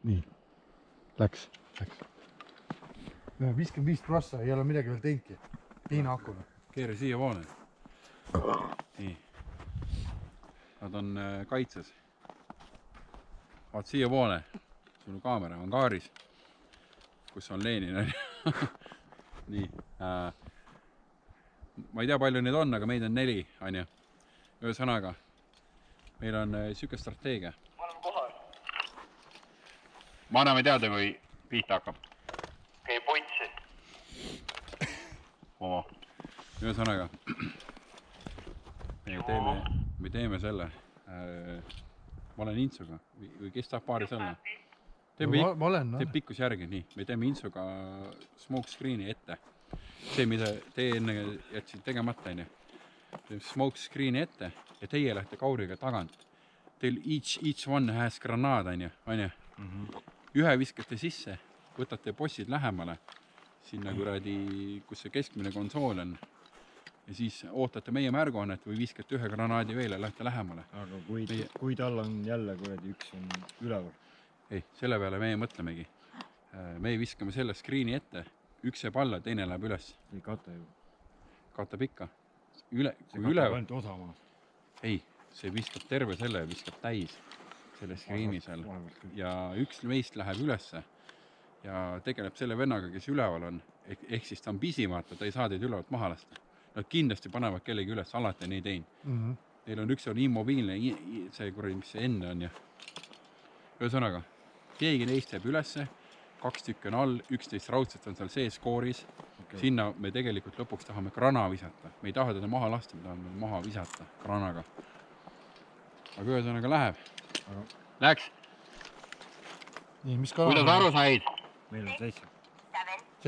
Nii, läks. 55%, ei ole midagi veel teinki. Teine akuna. Keera siia poole. Nii. Nad on kaitses. Vaat siia poole. Sinu kaamera on kaaris. Kus on Lenin. Nii. Ma ei tea, palju neid on, aga meid on 4, Anja. Ühesõnaga, meil on siuke strateegia. Ma olen kohal. Ma anname teada, kui pihta hakkab. Okei, puntsi. Oma. Ühesõnaga, me teeme selle. Ma olen Intsuga. Või kes tahab paaris olla? Ma olen, teeb pikkus järgi, nii. Me teeme Intsuga smoke screen'i ette. See, mida teie enne jätsid tegemata, smoke screen'i ette ja teie lähete Kauriga tagant. Teil each one has granaad, Anja. Ühe viskate sisse, võtate bossid lähemale, sinna kuradi, kus see keskmine konsool on. Ja siis ootate meie märguannet või viskate ühe granaadi veel ja lähete lähemale. Aga kui tal on jälle kuradi üks on üleval? Ei, selle peale meie mõtlemegi. Me viskame selle screen'i ette, üks jääb alla, teine läheb üles. Ei kata ju. Katab ikka. See katab ainult osa maast. Ei, see viskab terve selle ja viskab täis selle screen'i seal. Ja üks meist läheb ülesse ja tegeleb selle vennaga, kes üleval on. Ehk siis ta on pisimaata, ta ei saa teid ülevalt maha lasta. Nad kindlasti panevad kellegi üles, alati nii tein. Neil on üks on immobiilne, see kuradi, mis see enne on. Ühesõnaga, keegi neist jääb ülesse, 2 tükki on all, 11 raudset on seal sees skooris. Sinna me tegelikult lõpuks tahame grana visata. Me ei taha teda maha lasta, me tahame maha visata granaga. Aga ühesõnaga läheb. Läks. Nii, mis kanal? Kuidas aru said? Meil on 7.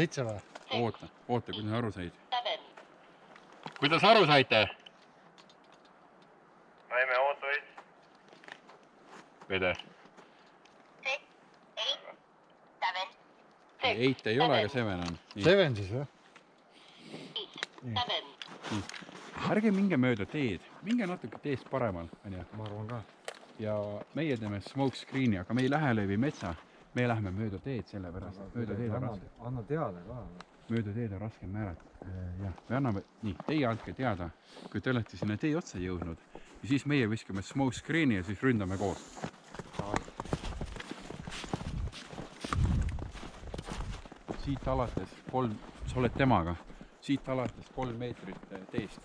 7 või? Oota, kuidas aru said? Kuidas aru saite? Saime ootuid. Vede. 8 ei ole, aga 7 on. 7 siis või? Ärge minge mööda teed. Minge natuke teest paremal. Ma arvan ka. Ja meie teeme smoke screen'i, aga me ei lähe läbi metsa. Me läheme mööda teed selle pärast. Anna teada ka. Mööda teed on raske määrata. Me anname, nii, teie andke teada, kui te olete sinna tee otsa jõudnud. Ja siis meie viskame smoke screen'i ja siis ründame koos. Siit alates 3, sa oled temaga, siit alates 3 meetrit teest.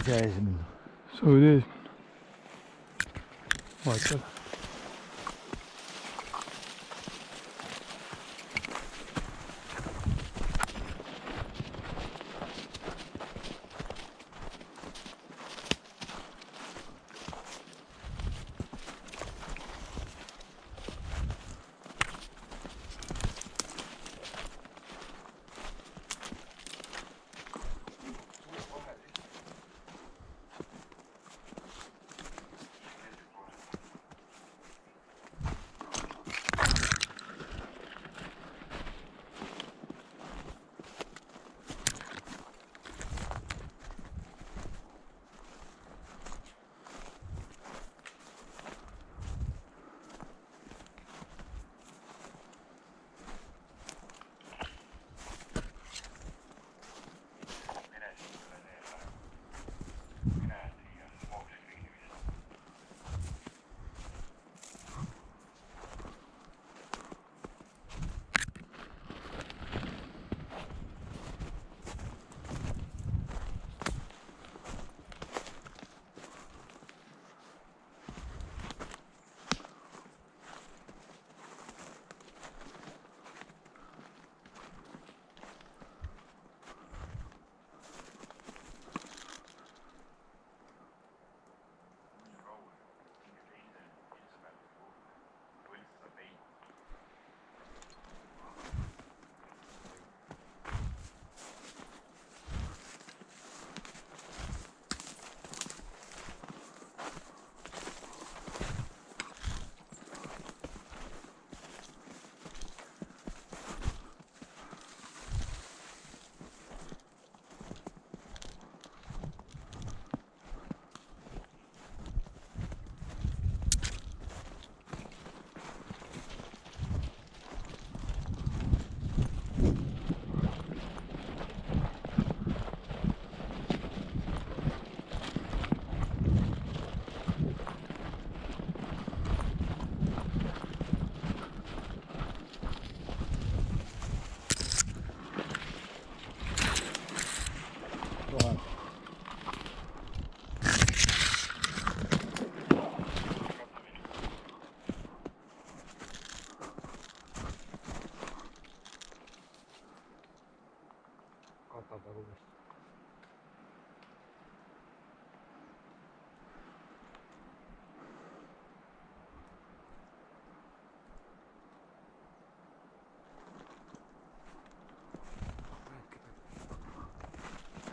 Ise ees minna. Sa võid ees minna. Vahet seal.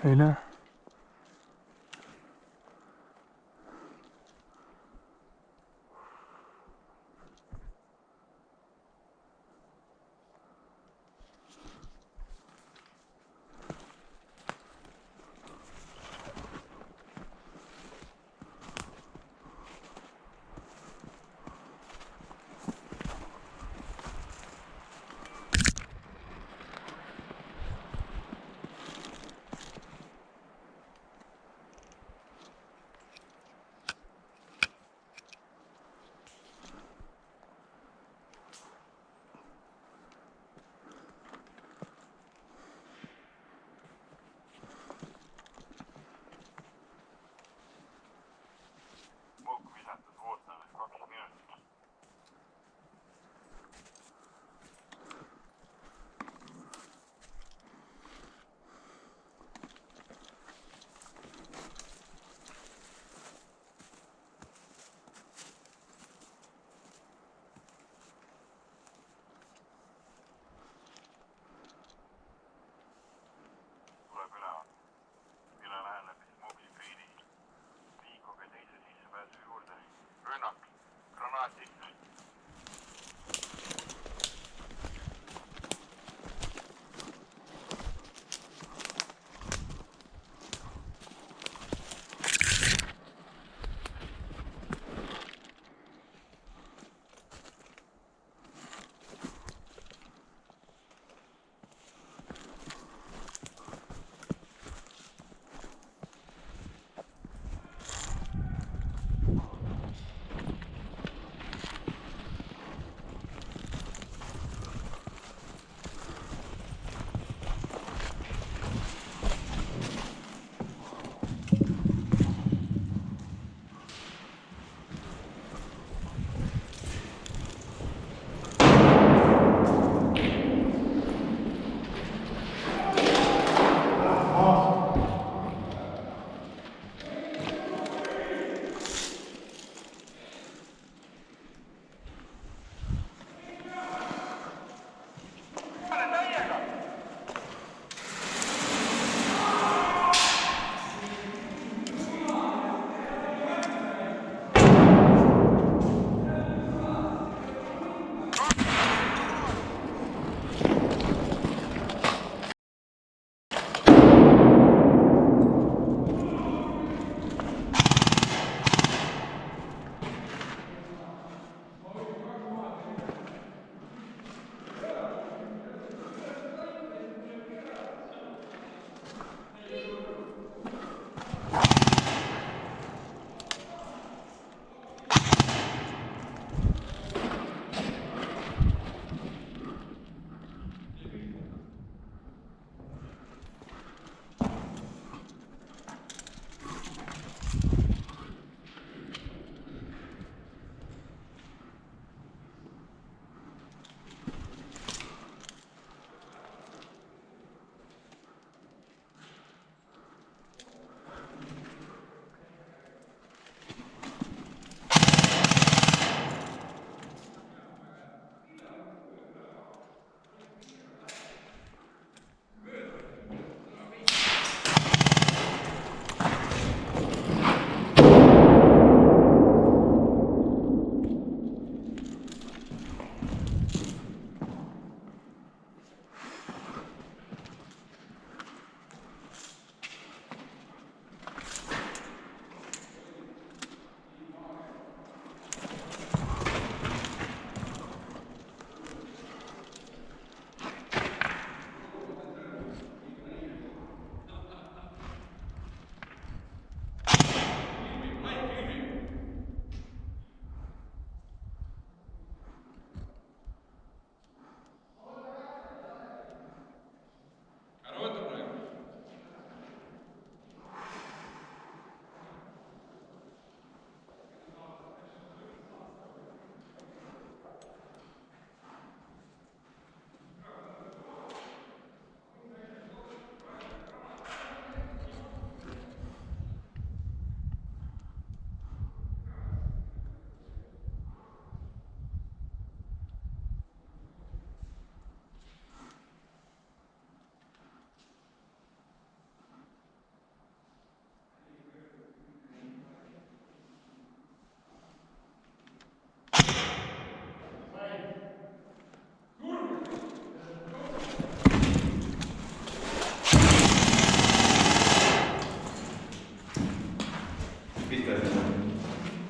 ei näe.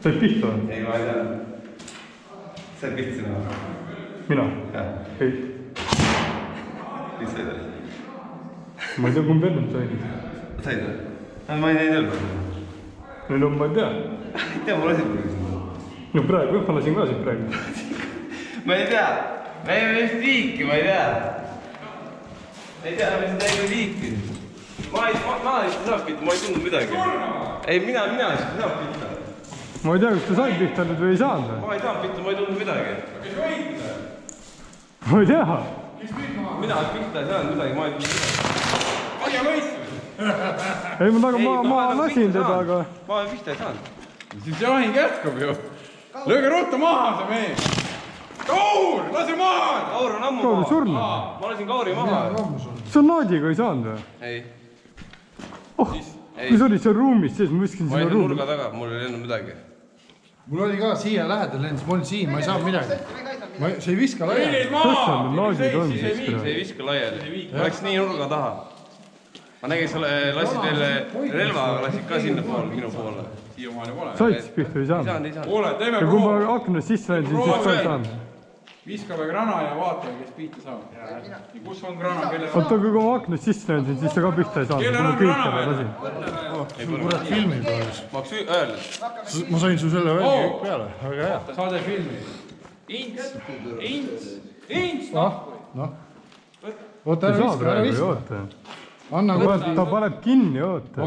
said pihta või? ei, ma ei tea. Said pihta sina? Mina? ei. Mis said? Ma ei tea, kumb enne sain. Said või? Ma ei näinud öelda. no ma ei tea. Ei tea, ma lasin praegu sinna. no praegu, ma lasin ka sind praegu. Ma ei tea. Me ei vist liiki, ma ei tea. Ei tea, me seda ei liiki. Ma ei saa pihta, ma ei tundnud midagi. Ei, mina ei saa pihta. ma ei tea, kas ta sai pihta nüüd või ei saanud või? Ma ei saa pihta, ma ei tundnud midagi. ma ei tea. Mina pihta ei saanud midagi, ma ei tundnud midagi. ei, ma lasin teda, aga... Ma pihta ei saanud. siis jahing jätkub ju. lööge ruttu maha see mees. Kaur, lase maha. Kaur on ammu Kaur maha. surnud. Ma lasin Kauri maha. sa naadiga ei saanud või? Ei. oh, kui sa olid seal ruumis sees, ma viskasin Ma sinna olin ruumi. nurga taga, mul ei lennud midagi. mul oli ka siia lähedal lendis, ma olin siin, ma ei saanud midagi. See ei viska laiali. kus on need naadid on siis? See ei viska laiali. Läks nii nurga taha. Ma nägin, sa lasid veel relva, aga lasid ka sinna poole, minu poole. siiamaani pole. said siis pihta või ei saanud? Ei saanud. kuule, teeme ja kui ma proovi. aknast sisse läinud, siis sa ei saanud. viskame grana ja vaatame, kes pihta saab. kus on grana, kellel on? oota, kui ma aknast sisse läinud, siis sa ka pihta ei saanud. kellel on grana veel? kurat filmid olles. Ma oleks öelnud. ma sain su selle välja kõik peale, väga hea. saade filmi. Ints. noh. oota, ära ei saa viska, ära praegu, viska. oota. anna kuradi. ta paneb kinni, oota.